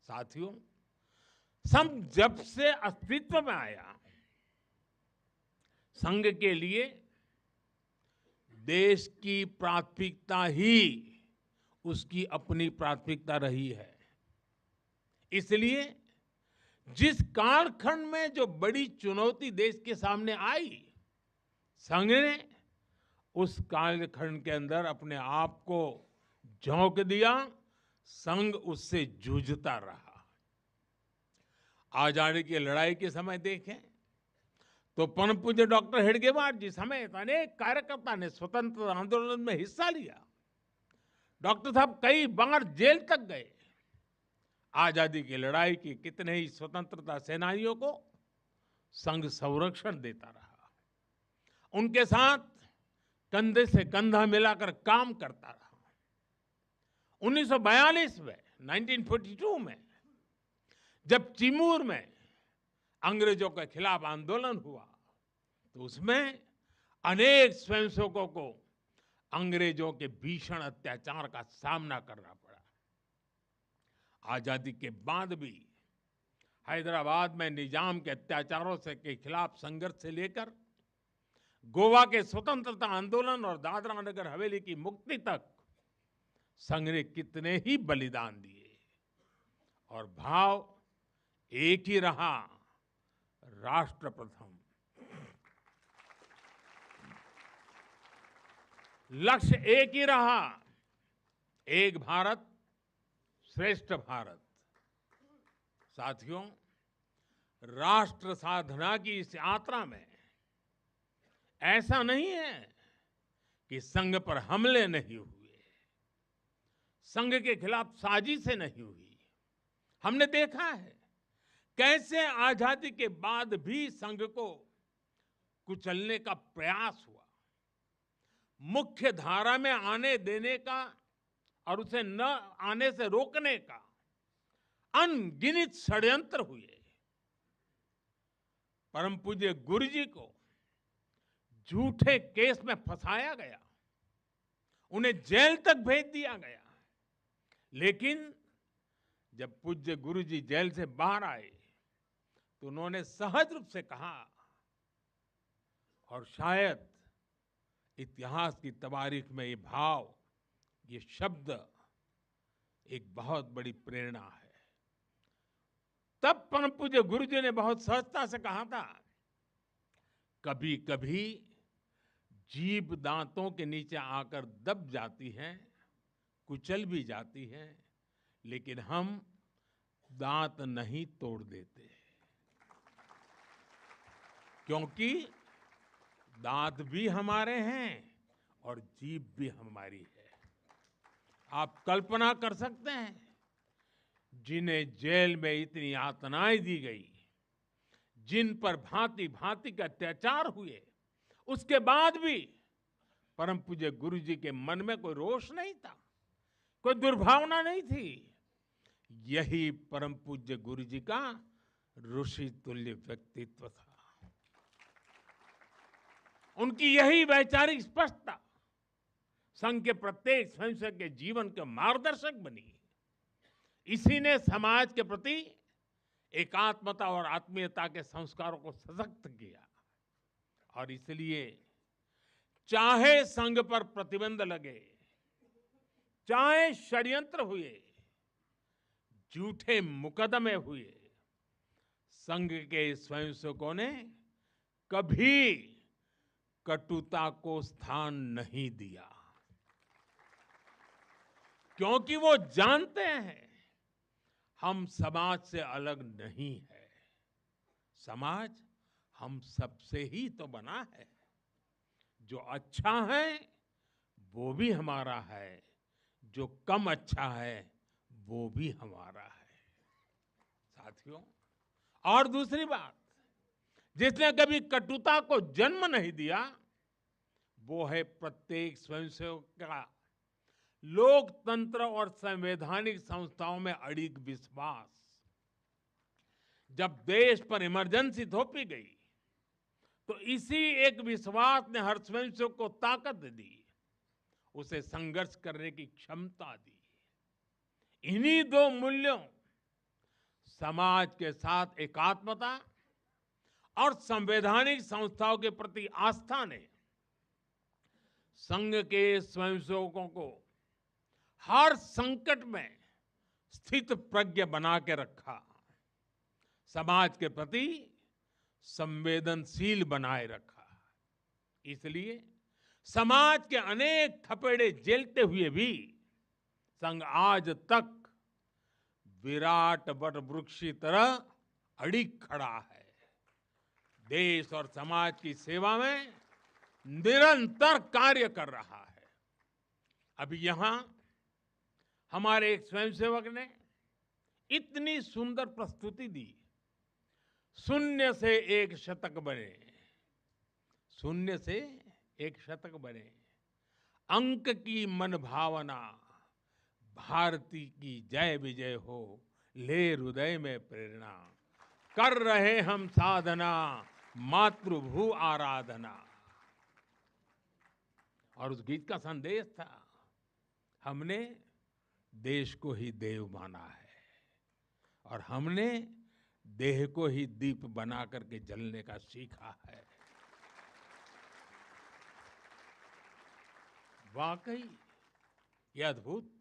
साथियों, संघ जब से अस्तित्व में आया, संघ के लिए देश की प्राथमिकता ही उसकी अपनी प्राथमिकता रही है। इसलिए जिस कालखंड में जो बड़ी चुनौती देश के सामने आई, संघ ने उस कालखंड के अंदर अपने आप को झोंक दिया, संघ उससे जूझता रहा। आजादी की लड़ाई के समय देखें तो परम पूज्य डॉक्टर हेडगेवार जी समेत अनेक कार्यकर्ता ने स्वतंत्रता आंदोलन में हिस्सा लिया। डॉक्टर साहब कई बार जेल तक गए। आजादी की लड़ाई की कितने ही स्वतंत्रता सेनानियों को संघ संरक्षण देता रहा, उनके साथ कंधे से कंधा मिलाकर काम करता रहा। 1942 में 1942 में जब चिमूर में अंग्रेजों के खिलाफ आंदोलन हुआ तो उसमें अनेक स्वयंसेवकों को अंग्रेजों के भीषण अत्याचार का सामना करना पड़ा। आजादी के बाद भी हैदराबाद में निजाम के अत्याचारों से के खिलाफ संघर्ष से लेकर गोवा के स्वतंत्रता आंदोलन और दादरा नगर हवेली की मुक्ति तक संघ ने कितने ही बलिदान दिए और भाव एक ही रहा, राष्ट्र प्रथम। लक्ष्य एक ही रहा, एक भारत श्रेष्ठ भारत। साथियों, राष्ट्र साधना की इस यात्रा में ऐसा नहीं है कि संघ पर हमले नहीं हुए, संघ के खिलाफ साजिशें नहीं हुई। हमने देखा है कैसे आजादी के बाद भी संघ को कुचलने का प्रयास हुआ, मुख्य धारा में आने देने का और उसे न आने से रोकने का अनगिनत षड्यंत्र हुए। परम पूज्य गुरु जी को झूठे केस में फंसाया गया, उन्हें जेल तक भेज दिया गया। लेकिन जब पूज्य गुरु जी जेल से बाहर आए तो उन्होंने सहज रूप से कहा, और शायद इतिहास की तवारीख में ये भाव, ये शब्द एक बहुत बड़ी प्रेरणा है। तब परम पूज्य गुरु जी ने बहुत सहजता से कहा था, कभी कभी जीभ दांतों के नीचे आकर दब जाती है, कुचल भी जाती है, लेकिन हम दांत नहीं तोड़ देते, क्योंकि दांत भी हमारे हैं और जीभ भी हमारी है। आप कल्पना कर सकते हैं, जिन्हें जेल में इतनी यातनाएं दी गई, जिन पर भांति भांति के अत्याचार हुए, उसके बाद भी परम पूज्य गुरु जी के मन में कोई रोष नहीं था, कोई दुर्भावना नहीं थी। यही परम पूज्य गुरु जी का ऋषि तुल्य व्यक्तित्व था। उनकी यही वैचारिक स्पष्टता संघ के प्रत्येक स्वयंसेवक के जीवन के मार्गदर्शक बनी। इसी ने समाज के प्रति एकात्मता और आत्मीयता के संस्कारों को सशक्त किया। और इसलिए चाहे संघ पर प्रतिबंध लगे, चाहे षड्यंत्र हुए, झूठे मुकदमे हुए, संघ के स्वयंसेवकों ने कभी कटुता को स्थान नहीं दिया, क्योंकि वो जानते हैं हम समाज से अलग नहीं है, समाज हम सबसे ही तो बना है। जो अच्छा है वो भी हमारा है, जो कम अच्छा है वो भी हमारा है। साथियों, और दूसरी बात, जिसने कभी कटुता को जन्म नहीं दिया, वो है प्रत्येक स्वयंसेवक का लोकतंत्र और संवैधानिक संस्थाओं में अडिग विश्वास। जब देश पर इमरजेंसी थोपी गई तो इसी एक विश्वास ने हर स्वयंसेवक को ताकत दी, उसे संघर्ष करने की क्षमता दी। इन्हीं दो मूल्यों समाज के साथ एकात्मता और संवैधानिक संस्थाओं के प्रति आस्था ने संघ के स्वयंसेवकों को हर संकट में स्थित प्रज्ञ बना के रखा, समाज के प्रति संवेदनशील बनाए रखा। इसलिए समाज के अनेक थपेड़े झेलते हुए भी संघ आज तक विराट वट वृक्ष की तरह अडिग खड़ा है। देश और समाज की सेवा में निरंतर कार्य कर रहा है। अभी यहां हमारे एक स्वयंसेवक ने इतनी सुंदर प्रस्तुति दी, शून्य से एक शतक बने, शून्य से एक शतक बने, अंक की मन भावना, भारती की जय विजय हो, ले हृदय में प्रेरणा, कर रहे हम साधना, मातृभू आराधना। और उस गीत का संदेश था, हमने देश को ही देव माना है और हमने देह को ही दीप बना करके जलने का सीखा है। वाकई ये अद्भुत